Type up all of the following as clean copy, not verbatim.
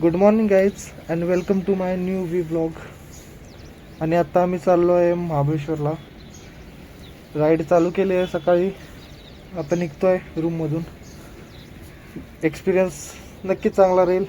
Good morning guys and welcome to my new vlog. आणि आता आम्ही चाललो आहे महाबळेश्वरला. राईड चालू केली आहे सकाळी. आता निघतो आहे रूममधून. एक्सपिरियन्स नक्कीच चांगला राहील.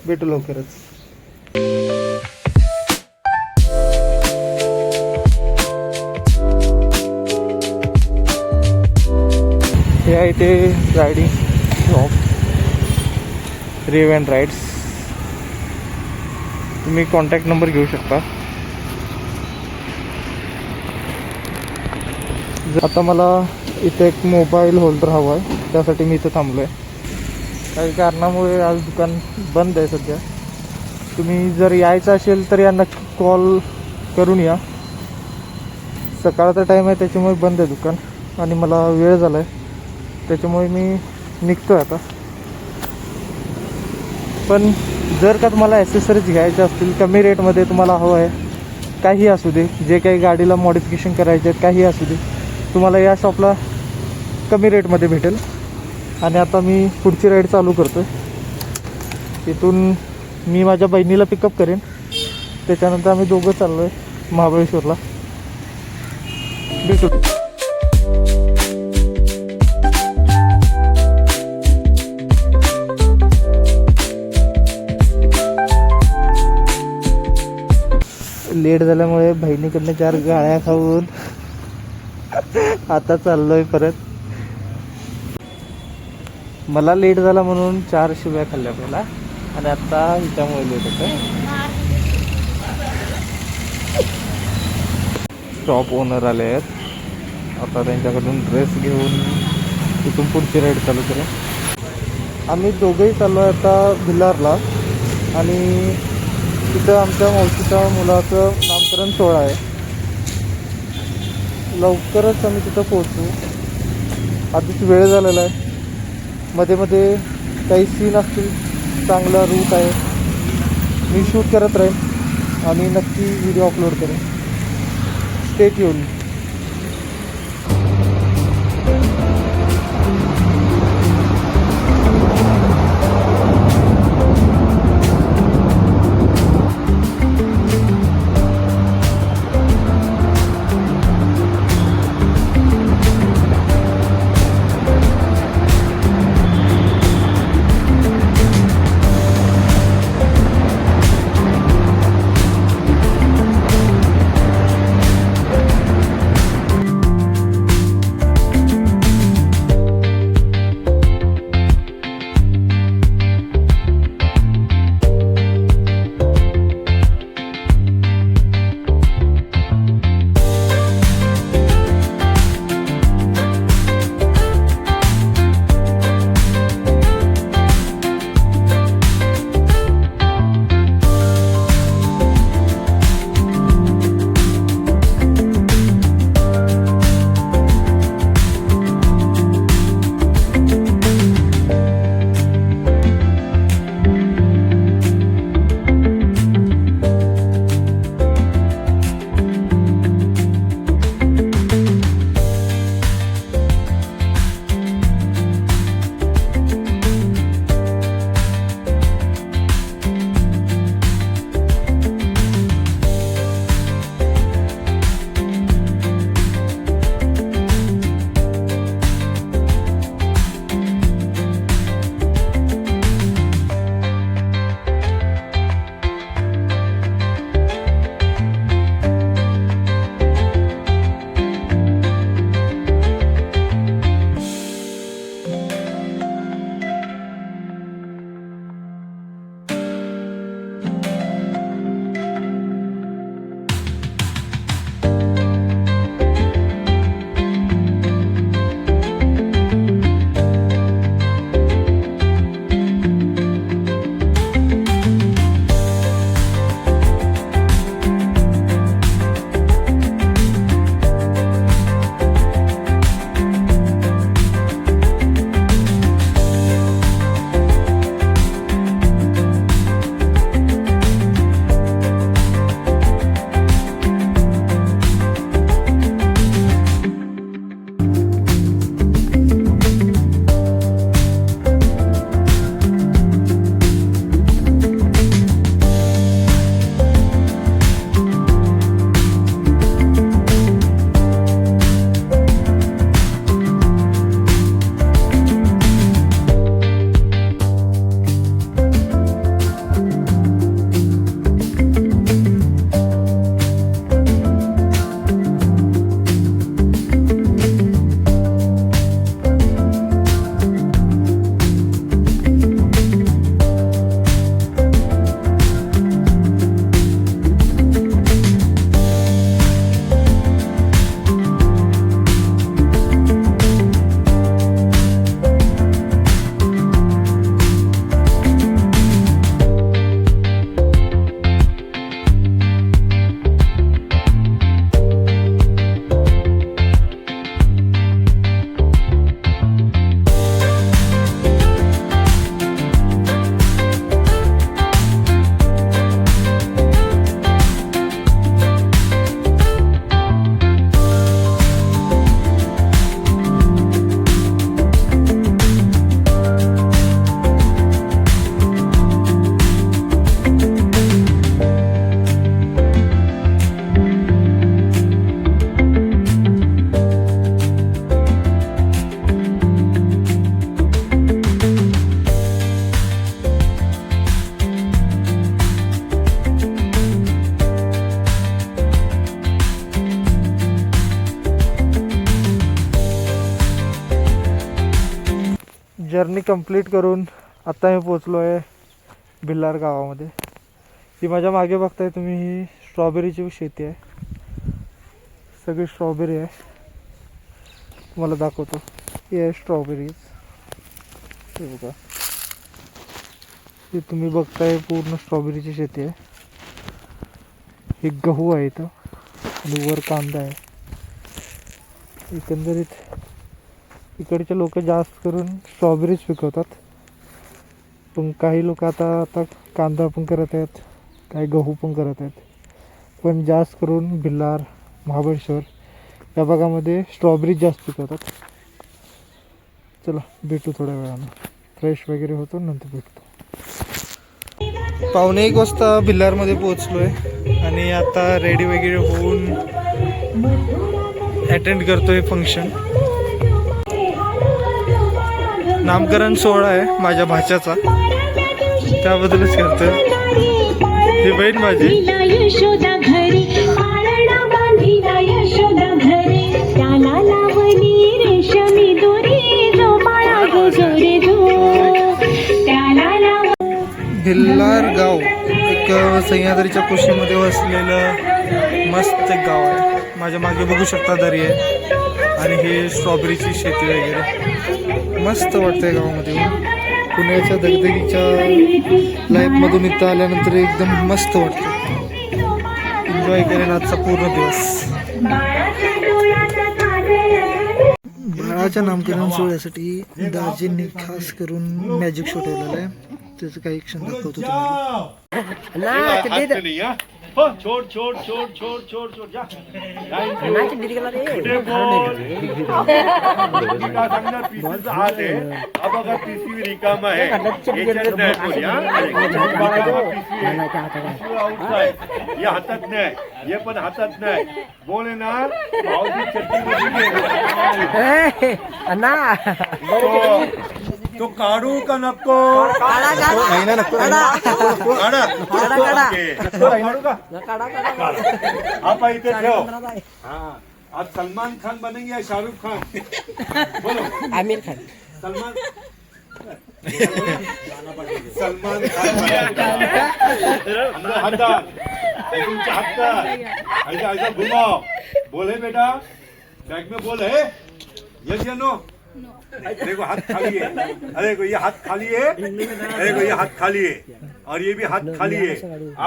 भेटू लवकरच. हे आहे ते riding shop, rev and rides. तुम्ही कॉन्टॅक्ट नंबर घेऊ शकता. आता मला इथे एक मोबाईल होल्डर हवा आहे, त्यासाठी मी इथे थांबलो आहे. काही कारणामुळे आज दुकान बंद आहे सध्या. तुम्ही जर यायचं असेल तर या नक्की कॉल करून या. सकाळचा टाईम आहे त्याच्यामुळे बंद आहे दुकान आणि मला वेळ झाला आहे, त्याच्यामुळे मी निघतो आहे आता. पण जर का तुम्हाला ॲसेसरीज घ्यायच्या असतील कमी रेटमध्ये, तुम्हाला हवं आहे, काही असू दे, जे काही गाडीला मॉडिफिकेशन करायचे आहेत काही असू दे, तुम्हाला या शॉपला कमी रेटमध्ये भेटेल. आणि आता मी पुढची राईड चालू करतो आहे. इथून मी माझ्या बहिणीला पिकअप करेन, त्याच्यानंतर आम्ही दोघं चाललो आहे महाबळेश्वरला. भेटू. लेट झाल्यामुळे बहिणीकडनं 4 गाळ्या खाऊन आता चाललोय परत. मला लेट झाला म्हणून 4 शिव्या खाल्ल्या पहिला आणि आता हिच्यामुळे लेट होतं. शॉप ओनर आले आहेत. आता त्यांच्याकडून ड्रेस घेऊन तिथून पुढची राईड चालू करू. आम्ही दोघंही चाललो आहे आता भिलारला. आणि तिथं आमच्या मावशीच्या मुलाचं नामकरण सोहळा आहे. लवकरच आम्ही तिथं पोहोचू. आधीच वेळ झालेला आहे. मध्ये मध्ये काही सीन असतील, चांगला रूट आहे, मी शूट करत राहीन आणि नक्की व्हिडिओ अपलोड करेन. Stay tune. जर्नी कंप्लीट करून आता मी पोचलो आहे भिलार गावामध्ये. ही माझ्या मागे बघताय तुम्ही, ही स्ट्रॉबेरीची शेती आहे. सगळी स्ट्रॉबेरी आहे. तुम्हाला दाखवतो. ही आहे स्ट्रॉबेरीज. हे बघा, ही तुम्ही बघताय पूर्ण स्ट्रॉबेरीची शेती आहे. हे गहू आहे इथं आणि वर कांदा आहे. एकंदरीत इकडचे लोक जास्त करून स्ट्रॉबेरीज पिकवतात, पण काही लोक आता कांदा पण करत आहेत, काही गहू पण करत आहेत. पण जास्त करून भिलार, महाबळेश्वर या भागामध्ये स्ट्रॉबेरीज जास्त पिकवतात. चला भेटू थोड्या वेळानं, फ्रेश वगैरे होतो, नंतर भेटतो. 1:15 वाजता भिलारमध्ये पोहोचलो आहे आणि आता रेडी वगैरे होऊन अटेंड करतोय फंक्शन. नामकरण सोहळा आहे माझ्या भाच्याचा, त्याबद्दलच करतोय. ही बहीण माझी. भिलार गाव एक सह्याद्रीच्या कुशीमध्ये वसलेलं मस्त गाव आहे. माझ्या मागे बघू शकता दरी आहे आणि हे स्ट्रॉबेरीची शेती वगैरे. मस्त वाटतंय गावामध्ये. पुण्याच्या दगदगीच्या लाईफमधून इथं आल्यानंतर एकदम मस्त वाटतं. एन्जॉय करेन आजचा पूर्ण दिवस. बाळाच्या नामकरण सोहळ्यासाठी दाजींनी खास करून मॅजिक शो ठेवलेला आहे. त्याचं काही क्षण दाखवतो तुम्हाला. छोड़ छोड़ छोड़ छोड़ छोड़ छोड़ जा अब अगर पीसी रिकामा है ये हातात नाही, ये पण हातात नाही. बोले ना भाऊजी चट्टी तो काढू का नको? आप इथे ठेव. आज सलमान खान बनेंगे या शाहरुख खान? बोलो. आमिर खान. सलमान खान हाथ ऐसा ऐसा घुमाओ. बोले बेटा, बैग में बोल है यस या नो? देखो हाथ खाली है. अरे देखो ये हाथ खाली है. अरे देखो ये हाथ खाली है और ये भी हाथ खाली है.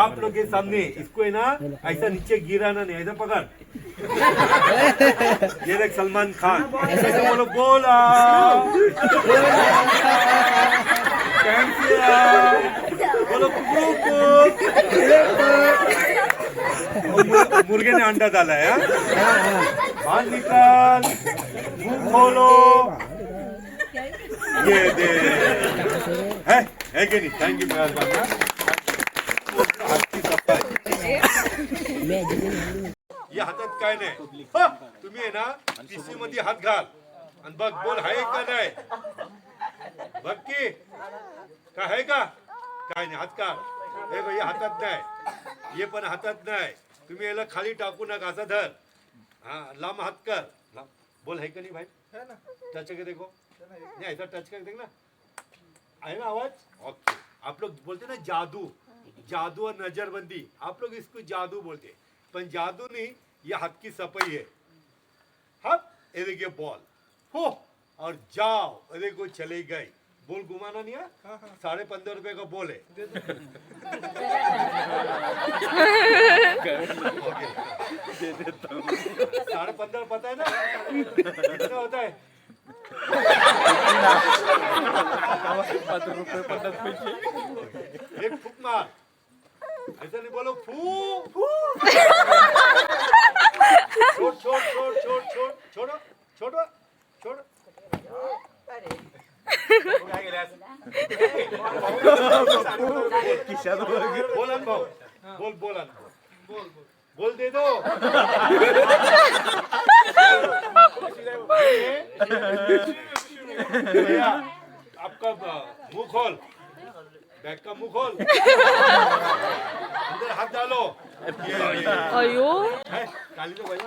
आप लोग के सामने इसको है ना ऐसा नीचे गिराना नहीं, ऐसा पकड़. ये देख सलमान खान ऐसे बोलो. बोला बोलो. मुर्गे ने अंडा डाला है. बाहर निकाल, मुंह खोलो. ये दे है कि नहीं? थैंक यू मेहरबान. या हातात काय नाही. तुम्ही आहे ना पिशवी मध्ये हात घाल आणि बघ बोल आहे का नाही. बघ की काय आहे का? काय नाही. हात काढ. हे बघ, हे हातात नाही, हे पण हातात नाही. तुम्ही याला खाली टाकू नका. असा धर. हाँ लाम हाथ कर. बोल है कि नहीं भाई? है ना. टच करके देखो. नहीं ऐसा टच करके देखना. है ना आवाज? ओके. आप लोग बोलते ना जादू, जादू और नजरबंदी. आप लोग इसको जादू बोलते, पर जादू नहीं, ये हाथ की सफाई है. हाथ ये देखिए बॉल हो और जाओ. ये देखो चले गए. बोल घुमाना नहीं है. 15.5 रुपए का बोल है. दे देता हूँ. 15.5 पता है ना कितना होता है? 5 रुपये 50 पैसे. एक फूक मार. ऐसा नहीं बोलो फू फू. छोड़ छोड़ छोड़ छोड़ छोड़ छोड़ो छोड़ो छोड़. बोल अनुभव. बोल बोल अनुभव. बोल दे दो. भैया आपका मुंह खोल. बैग का मुंह खोल. अंदर हाथ डालो. अयो काली तो भाई